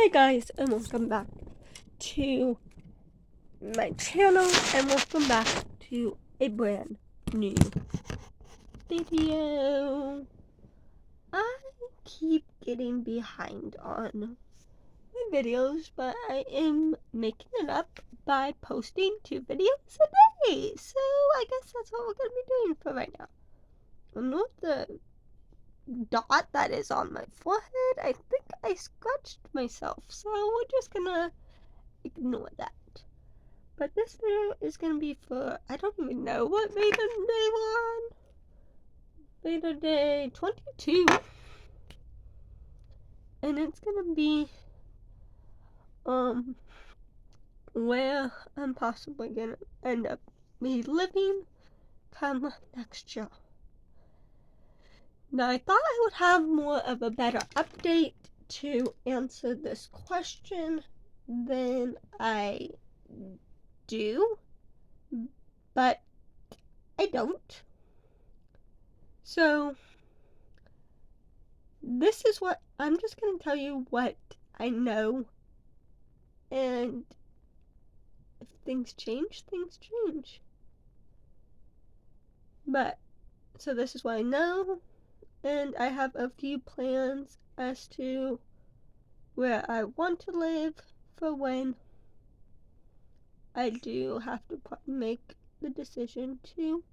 Hi guys, and welcome back to my channel, and welcome back to a brand new video. I keep getting behind on my videos, but I am making it up by posting 2 videos a day. So I guess that's what we're going to be doing for right now. And with the dot that is on my forehead, I think I scratched myself, so we're just gonna ignore that. But this video is gonna be for, I don't even know what beta day we're on. Beta day 22. And it's gonna be, where I'm possibly gonna end up living come next year. Now, I thought I would have more of a better update to answer this question than I do, but I don't. So, this is what I'm just going to tell you what I know, and if things change, things change. But, so this is what I know, and I have a few plans as to where I want to live for when I do have to make the decision to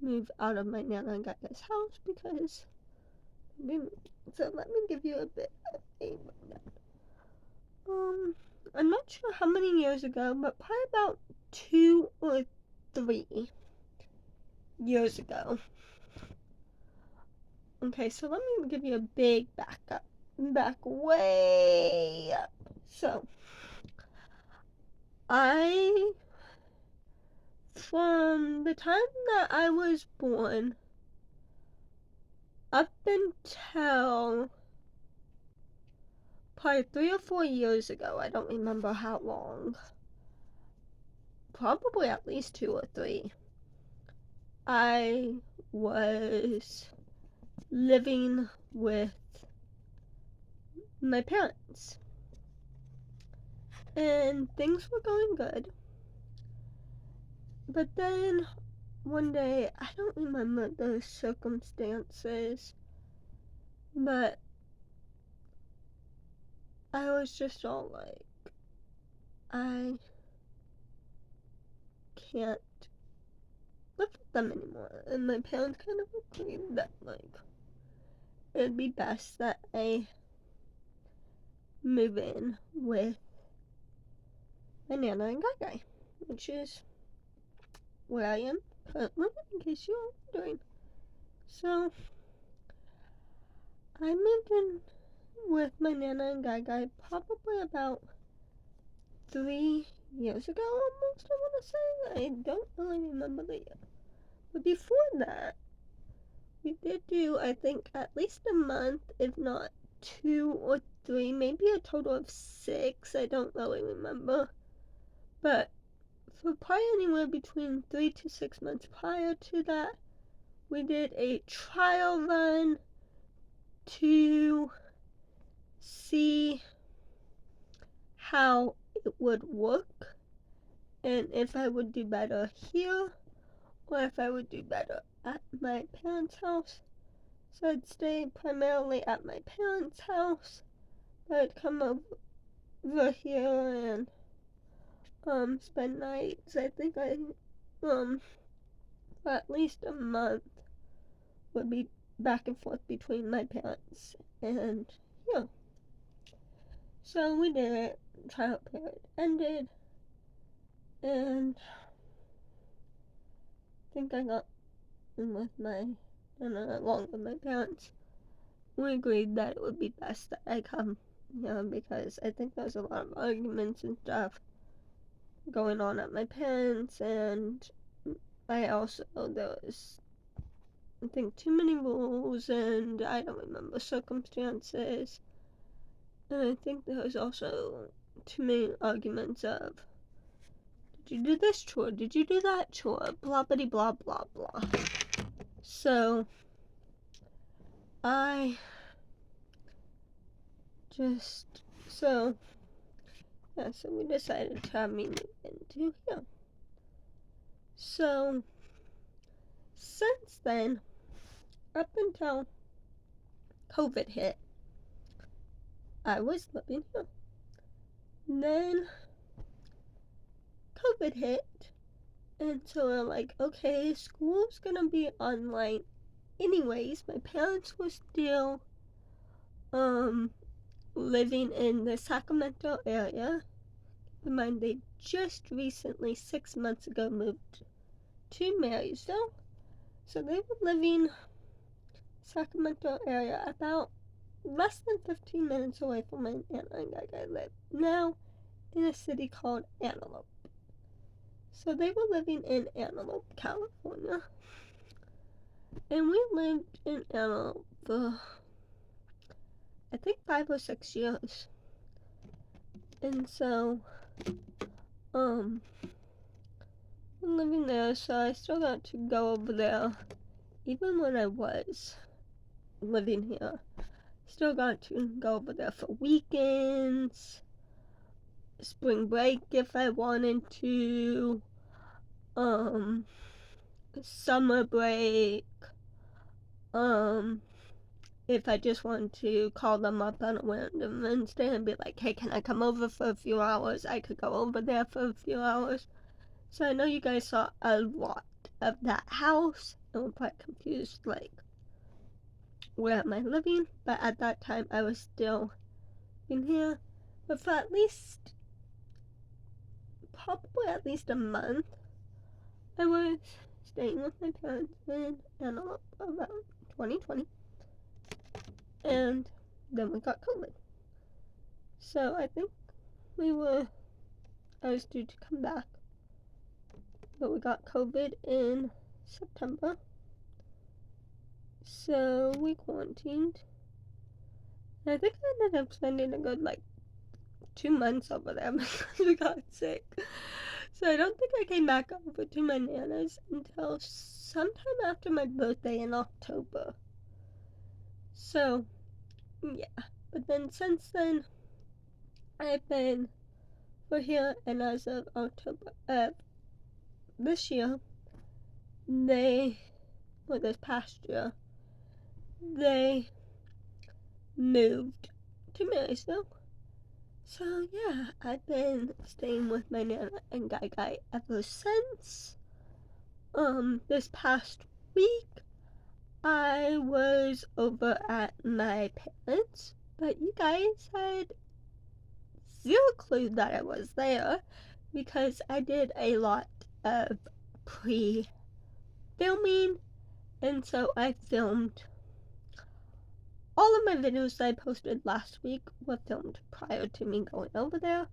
move out of my Nana and Gaga's house, because so let me give you a bit of a rundown. I'm not sure how many years ago, but probably about 2 or 3 years ago. Okay, so let me give you a big back way up. So, from the time that I was born up until probably 3 or 4 years ago, I don't remember how long, probably at least 2 or 3, I was living with my parents, and things were going good. But then one day, I don't remember the circumstances, but I was just all like, I can't live with them anymore. And my parents kind of agreed that, like, it'd be best that I move in with my Nana and Gaga, which is where I am currently, in case you're wondering. So, I moved in with my Nana and Gaga probably about 3 years ago, almost, I want to say. I don't really remember the year. But before that, we did do, I think, at least a month, if not 2 or 3, maybe a total of 6. I don't really remember. But for probably anywhere between 3 to 6 months prior to that, we did a trial run to see how it would work, and if I would do better here, or if I would do better at my parents' house. So I'd stay primarily at my parents' house, but I'd come over here and spend nights. I think for at least a month would be back and forth between my parents and here. So we did it. Trial period ended, and I think I got in with along with my parents. We agreed that it would be best that I come, because I think there's a lot of arguments and stuff going on at my parents, and there was, I think, too many rules, and I don't remember circumstances, and I think there was also too many arguments of, did you do this chore, did you do that chore, blah blah blah blah blah. So I just So, yeah, so we decided to have me move into here. So, since then, up until COVID hit, I was living here. Then, COVID hit, and so we're like, okay, school's gonna be online anyways. My parents were still, living in the Sacramento area. Keep in mind, they just recently, 6 months ago, moved to Marysville. So they were living Sacramento area about less than 15 minutes away from my aunt and I live now in a city called Antelope. So they were living in Antelope, California. And we lived in Antelope for, I think, 5 or 6 years. And so, living there, so I still got to go over there, even when I was living here. Still got to go over there for weekends, spring break if I wanted to, summer break, if I just wanted to call them up on a random Wednesday and be like, hey, can I come over for a few hours? I could go over there for a few hours. So I know you guys saw a lot of that house and were quite confused, like, where am I living? But at that time, I was still in here. But for probably at least a month, I was staying with my parents in Antelope around 2020. And then we got COVID. So I think I was due to come back. But we got COVID in September. So we quarantined. And I think I ended up spending a good, 2 months over there because we got sick. So I don't think I came back over to my Nana's until sometime after my birthday in October. So, yeah. But then since then, I've been for here, and as of October this year, this past year, they moved to Marysville. So yeah, I've been staying with my Nana and Guy ever since. This past week, I was over at my parents', but you guys had zero clue that I was there because I did a lot of pre-filming, and so I filmed all of my videos that I posted last week were filmed prior to me going over there.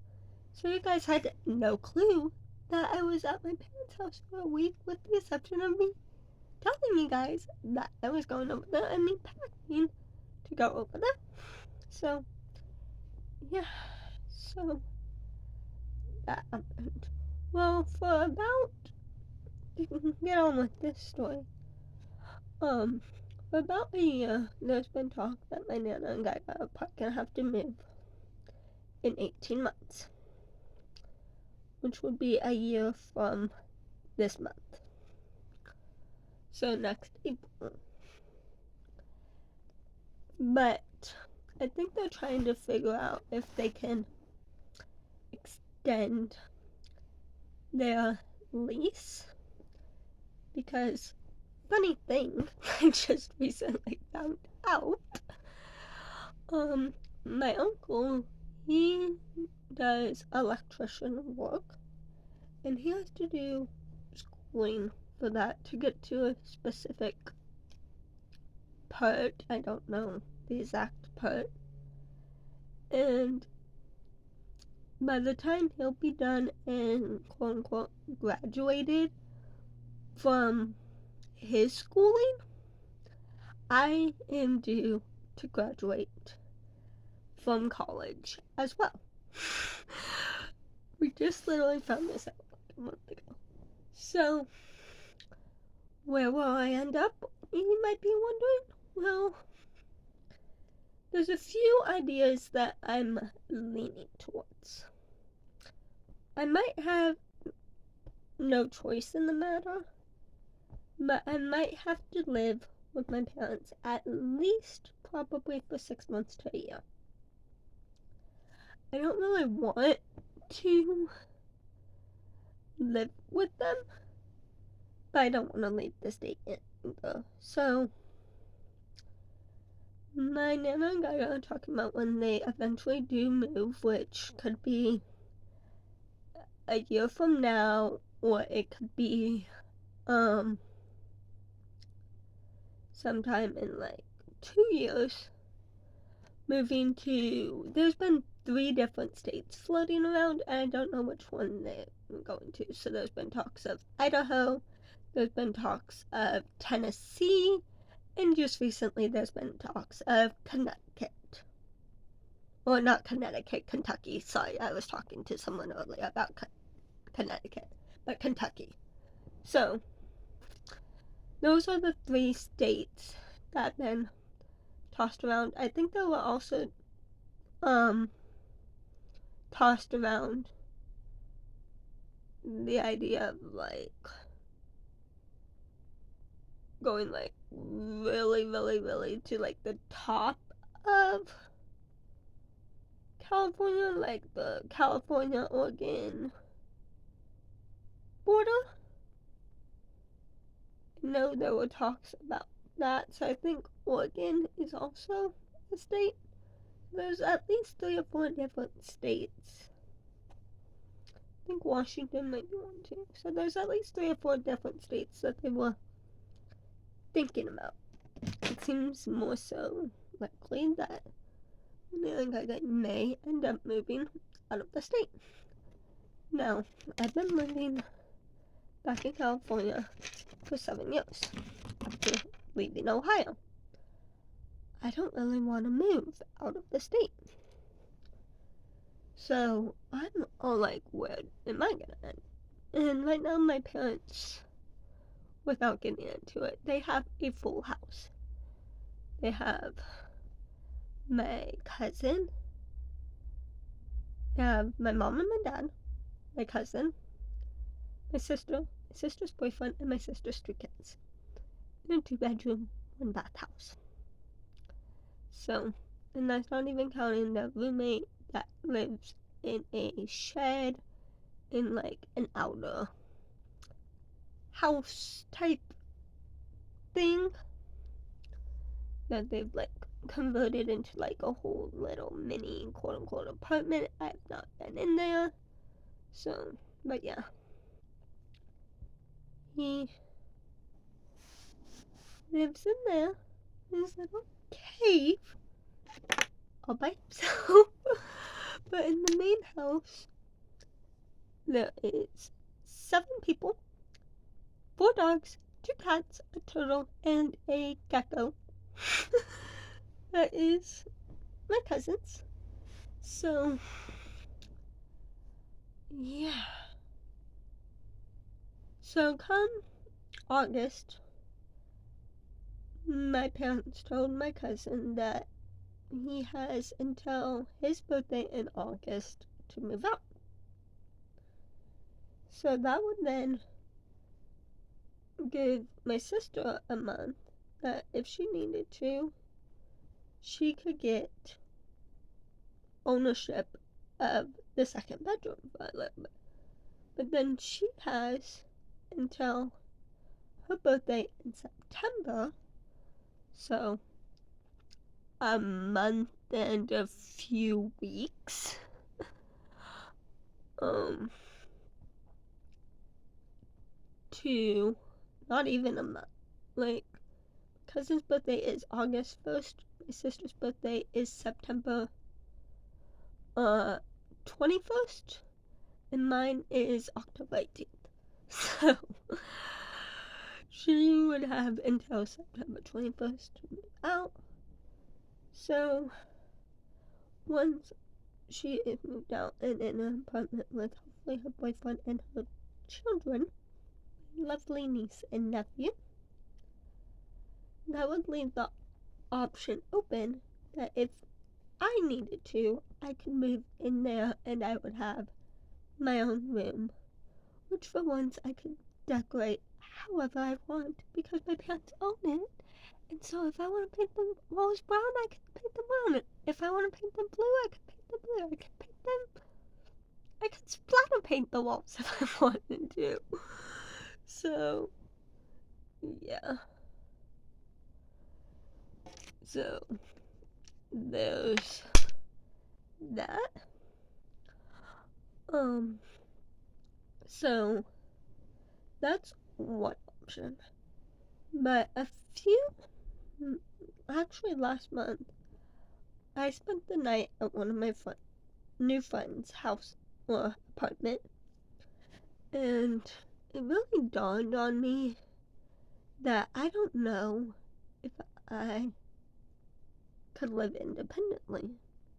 So you guys had no clue that I was at my parents' house for a week, with the exception of me telling you guys that I was going over there and me packing to go over there. So, yeah, so that happened. Well, for about, get on with this story. For about a year, there's been talk that my Nana and Guy are probably gonna have to move in 18 months, which would be a year from this month. So next April. But I think they're trying to figure out if they can extend their lease, because funny thing, I just recently found out, my uncle, he does electrician work, and he has to do schooling for that to get to a specific part. I don't know the exact part. And by the time he'll be done and quote unquote graduated from his schooling, I am due to graduate from college as well. We just literally found this out like a month ago. So, where will I end up? You might be wondering. Well, there's a few ideas that I'm leaning towards. I might have no choice in the matter, but I might have to live with my parents at least probably for 6 months to a year. I don't really want to live with them, but I don't want to leave the state either. So, my nana and Gaia are talking about when they eventually do move, which could be a year from now, or it could be sometime in like 2 years, moving to, there's been 3 different states floating around, and I don't know which one they're going to. So there's been talks of Idaho, there's been talks of Tennessee, and just recently there's been talks of Connecticut. Well, not Connecticut, Kentucky. Sorry, I was talking to someone earlier about Connecticut, but Kentucky. So, those are the 3 states that have been tossed around. I think there were also tossed around the idea of like going like really to like the top of California, like the California-Oregon border. No, there were talks about that, so I think Oregon is also a state. There's at least 3 or 4 different states. I think Washington might be one too. So there's at least 3 or 4 different states that they were thinking about. It seems more so likely that Gaga may end up moving out of the state. Now, I've been living back in California for 7 years after leaving Ohio. I don't really want to move out of the state. So I'm all like, where am I gonna end? And right now my parents, without getting into it, they have a full house. They have my cousin, they have my mom and my dad, my cousin, my sister's boyfriend, and my sister's 2 kids. In a 2-bedroom, 1-bath house. So, and that's not even counting the roommate that lives in a shed in like an outer house type thing that they've like converted into like a whole little mini quote unquote apartment. I've not been in there. So, but yeah. He lives in there in his little cave all by himself. But in the main house, there is 7 people, 4 dogs, 2 cats, a turtle, and a gecko. That is my cousin's. So, yeah. So come August, my parents told my cousin that he has until his birthday in August to move out. So that would then give my sister a month that if she needed to, she could get ownership of the 2nd bedroom for a little bit. But then she has until her birthday in September, so a month and a few weeks, to not even a month. Like, cousin's birthday is August 1st, my sister's birthday is September 21st, and mine is October 18th. So, she would have until September 21st to move out. So, once she is moved out and in an apartment with hopefully her boyfriend and her children, lovely niece and nephew, that would leave the option open that if I needed to, I could move in there and I would have my own room, which for once I could decorate however I want because my parents own it. And so if I want to paint the walls brown, I can paint them brown. If I want to paint them blue, I can paint them blue. I can splatter paint the walls if I wanted to. So, yeah. So, there's that. So that's one option. But actually last month, I spent the night at one of my new friend's house or apartment, and it really dawned on me that I don't know if I could live independently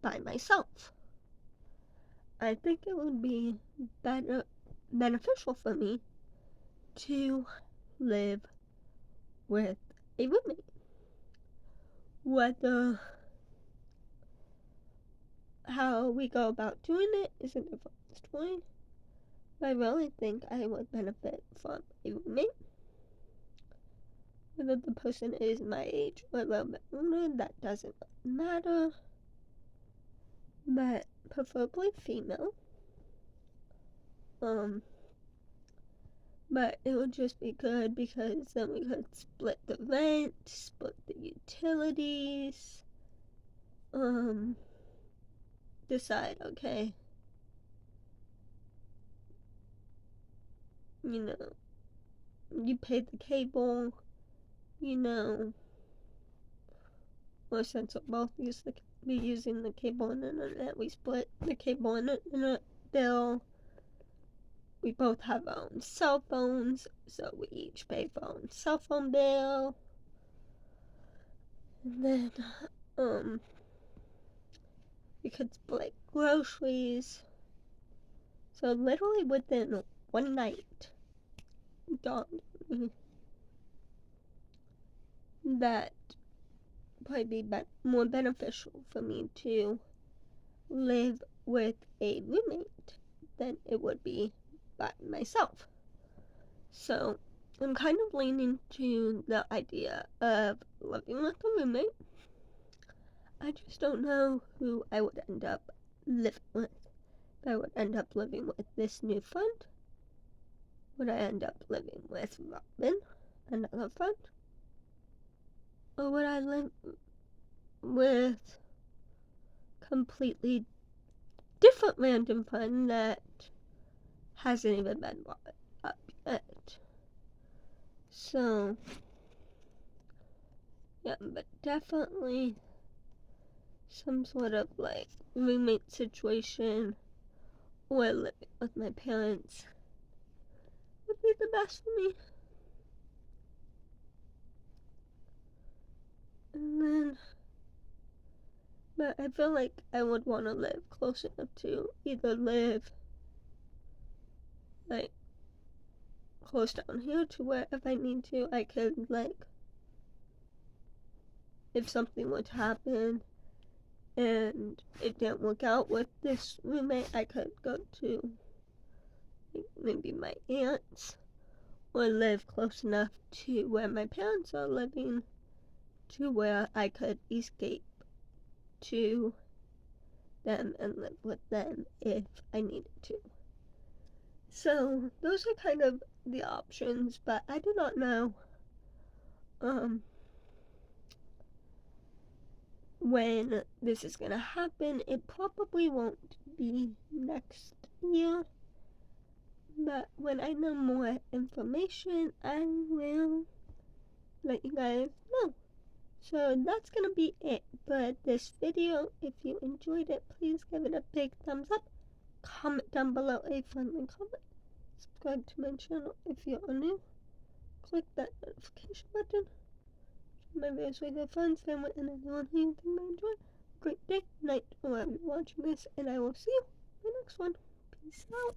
by myself. I think it would be beneficial for me to live with a roommate. Whether how we go about doing it is a different story, but I really think I would benefit from a roommate. Whether the person is my age or a little bit older, that doesn't matter, but preferably female. But it would just be good because then we could split the rent, split the utilities, decide, okay, you pay the cable, or since we're both be using the cable and internet, we split the cable and internet bill. We both have our own cell phones, so we each pay for our own cell phone bill. And then, we could split groceries. So literally within one night, dawned on me that probably be more beneficial for me to live with a roommate than it would be by myself. So I'm kind of leaning to the idea of living with a roommate. I just don't know who I would end up living with. If I would end up living with this new friend, would I end up living with Robin, another friend? Or would I live with completely different random friend that hasn't even been brought up yet? So, yeah, but definitely some sort of like roommate situation or living with my parents would be the best for me. And then, but I feel like I would want to live close enough to either live like close down here to where if I need to, I could like, if something were to happen and it didn't work out with this roommate, I could go to maybe my aunt's or live close enough to where my parents are living to where I could escape to them and live with them if I needed to. So those are kind of the options, but I do not know when this is gonna happen. It probably won't be next year, but when I know more information, I will let you guys know. So that's gonna be it for this video. If you enjoyed it, please give it a big thumbs up. Comment down below a friendly comment. Subscribe to my channel if you are new. Click that notification button. Share my videos with your friends, family, and anyone who you think may enjoy. Great day, night, or wherever you're watching this, and I will see you in the next one. Peace out.